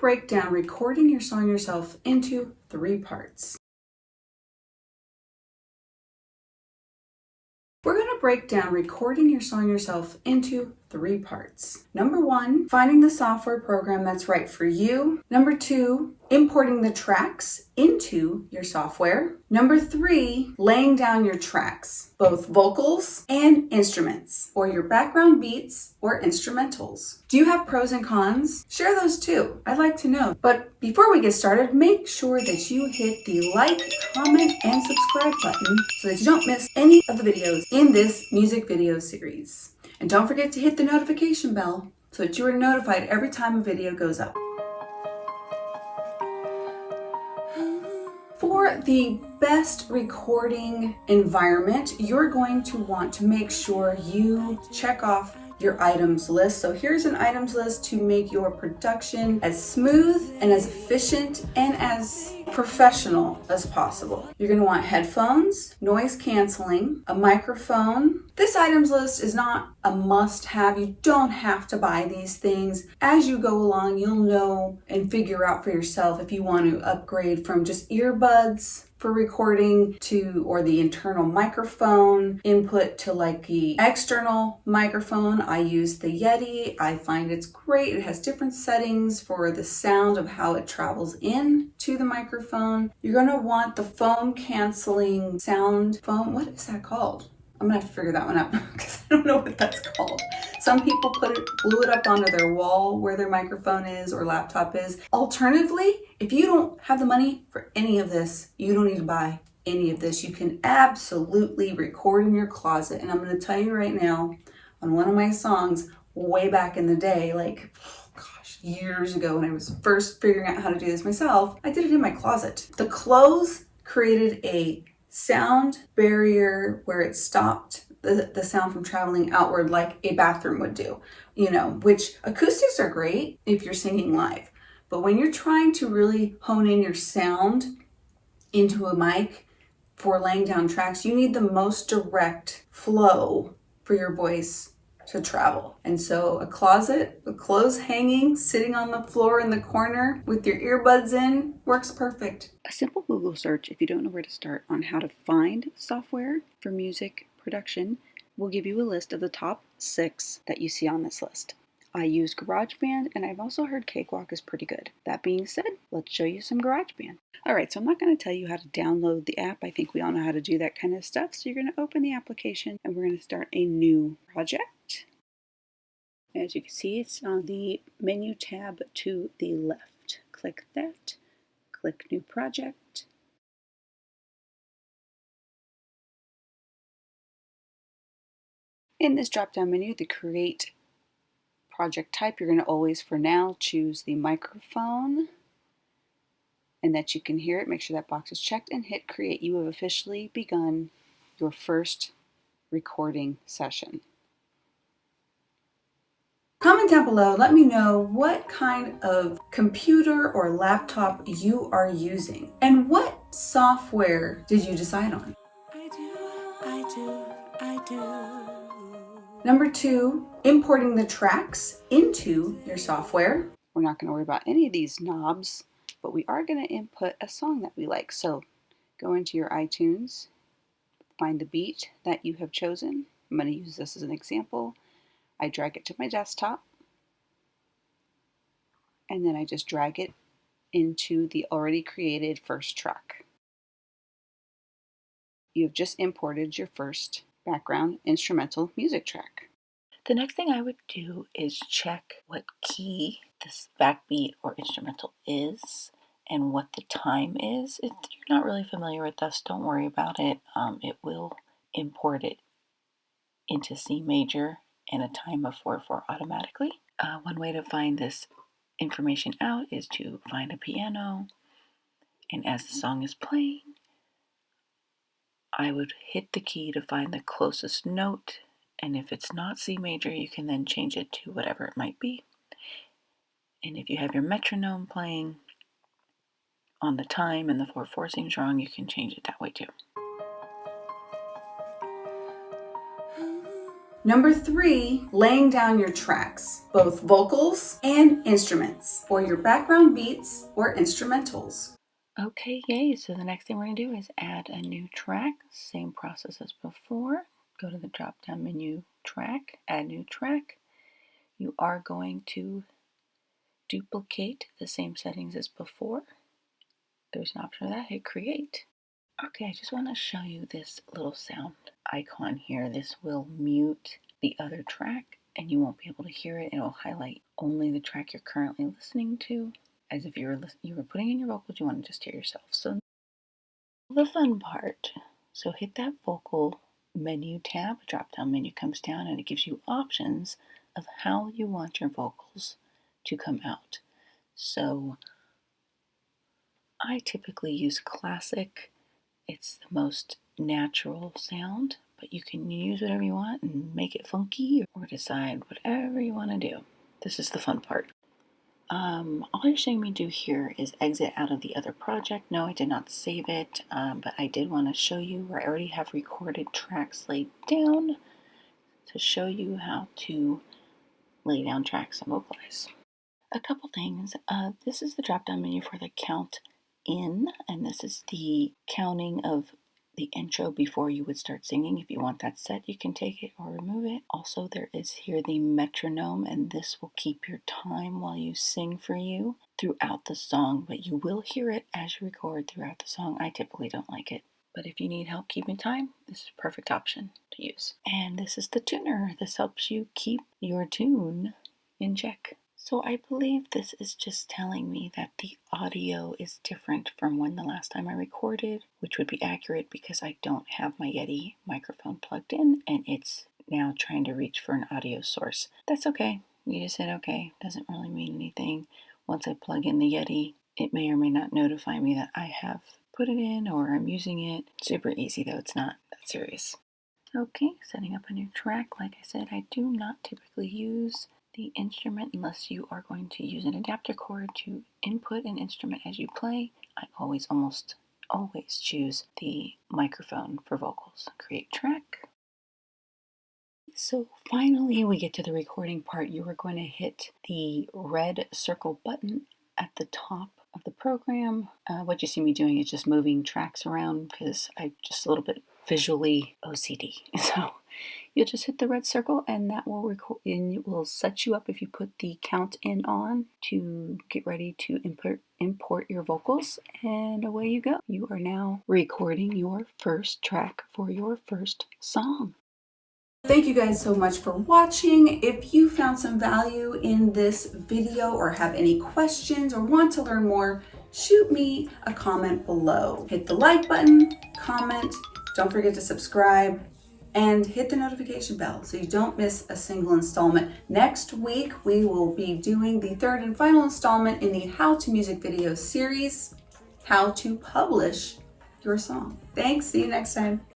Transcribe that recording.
break down recording your song yourself into 3 parts. We're going to break down recording your song yourself into 3 parts. Number 1, finding the software program that's right for you. Number 2, importing the tracks into your software. Number 3, laying down your tracks, both vocals and instruments, or your background beats or instrumentals. Do you have pros and cons? Share those too. I'd like to know. But before we get started, make sure that you hit the like, comment, and subscribe button so that you don't miss any of the videos in this music video series. And don't forget to hit the notification bell so that you are notified every time a video goes up. For the best recording environment, you're going to want to make sure you check off your items list. So here's an items list to make your production as smooth and as efficient and as professional as possible. You're going to want headphones, noise canceling, a microphone. This items list is not a must-have. You don't have to buy these things. As you go along, you'll know and figure out for yourself if you want to upgrade from just earbuds for recording to, or the internal microphone input to like the external microphone. I use the Yeti. I find it's great. It has different settings for the sound of how it travels in to the microphone. You're going to want the foam canceling sound foam. What is that called? I'm gonna have to figure that one out because I don't know what that's called. Some people glue it up onto their wall where their microphone is or laptop is. Alternatively, if you don't have the money for any of this, you don't need to buy any of this. You can absolutely record in your closet. And I'm gonna tell you right now, on one of my songs way back in the day, like, years ago when I was first figuring out how to do this myself, I did it in my closet. The clothes created a sound barrier where it stopped the sound from traveling outward like a bathroom would do, which acoustics are great if you're singing live. But when you're trying to really hone in your sound into a mic for laying down tracks, you need the most direct flow for your voice to travel. And so a closet with clothes hanging, sitting on the floor in the corner with your earbuds in works perfect. A simple Google search, if you don't know where to start on how to find software for music production, will give you a list of the top 6 that you see on this list. I use GarageBand, and I've also heard Cakewalk is pretty good. That being said, let's show you some GarageBand. Alright, so I'm not going to tell you how to download the app. I think we all know how to do that kind of stuff. So you're going to open the application, and we're going to start a new project. As you can see, it's on the menu tab to the left. Click that, click New Project. In this drop-down menu, the Create Project Type, you're going to always, for now, choose the microphone and that you can hear it. Make sure that box is checked and hit Create. You have officially begun your first recording session. Comment down below, let me know what kind of computer or laptop you are using and what software did you decide on. I do. Number 2, importing the tracks into your software. We're not going to worry about any of these knobs, but we are going to input a song that we like. So go into your iTunes, find the beat that you have chosen. I'm going to use this as an example. I drag it to my desktop, and then I just drag it into the already created first track. You have just imported your first background instrumental music track. The next thing I would do is check what key this backbeat or instrumental is and what the time is. If you're not really familiar with this, don't worry about it. It will import it into C major and a time of 4/4 automatically. One way to find this information out is to find a piano, and as the song is playing, I would hit the key to find the closest note, and if it's not C major, you can then change it to whatever it might be. And if you have your metronome playing on the time and the 4/4 seems wrong, you can change it that way too. Number 3, laying down your tracks, both vocals and instruments, or your background beats or instrumentals. Okay, yay. So the next thing we're going to do is add a new track. Same process as before. Go to the drop-down menu, track, add new track. You are going to duplicate the same settings as before. There's an option for that. Hit create. Okay, I just want to show you this little sound icon here. This will mute the other track and you won't be able to hear it. It will highlight only the track you're currently listening to, as if you were putting in your vocals, you want to just hear yourself. So the fun part. So hit that vocal menu tab, a drop down menu comes down and it gives you options of how you want your vocals to come out. So I typically use classic. It's the most natural sound, but you can use whatever you want and make it funky or decide whatever you want to do. This is the fun part. All you're seeing me do here is exit out of the other project. No, I did not save it, but I did want to show you where I already have recorded tracks laid down to show you how to lay down tracks and vocalize. A couple things. This is the drop-down menu for the count in, and this is the counting of the intro before you would start singing. If you want that set, you can take it or remove it. Also, there is here the metronome, and this will keep your time while you sing for you throughout the song, but you will hear it as you record throughout the song. I typically don't like it, but if you need help keeping time, this is a perfect option to use. And this is the tuner. This helps you keep your tune in check. So I believe this is just telling me that the audio is different from when the last time I recorded, which would be accurate because I don't have my Yeti microphone plugged in and it's now trying to reach for an audio source. That's okay. You just said okay. Doesn't really mean anything. Once I plug in the Yeti, it may or may not notify me that I have put it in or I'm using it. Super easy though. It's not that serious. Okay, setting up a new track. Like I said, I do not typically use the instrument unless you are going to use an adapter cord to input an instrument as you play. I almost always choose the microphone for vocals. Create track. So finally we get to the recording part. You are going to hit the red circle button at the top of the program. What you see me doing is just moving tracks around because I'm just a little bit visually OCD. So you'll just hit the red circle and that will record, and it will set you up if you put the count in on to get ready to import your vocals, and away you go. You are now recording your first track for your first song. Thank you guys so much for watching. If you found some value in this video or have any questions or want to learn more, shoot me a comment below. Hit the like button, comment, don't forget to subscribe, and hit the notification bell so you don't miss a single installment. Next week, we will be doing the third and final installment in the How to Music Video series, How to Publish Your Song. Thanks, see you next time.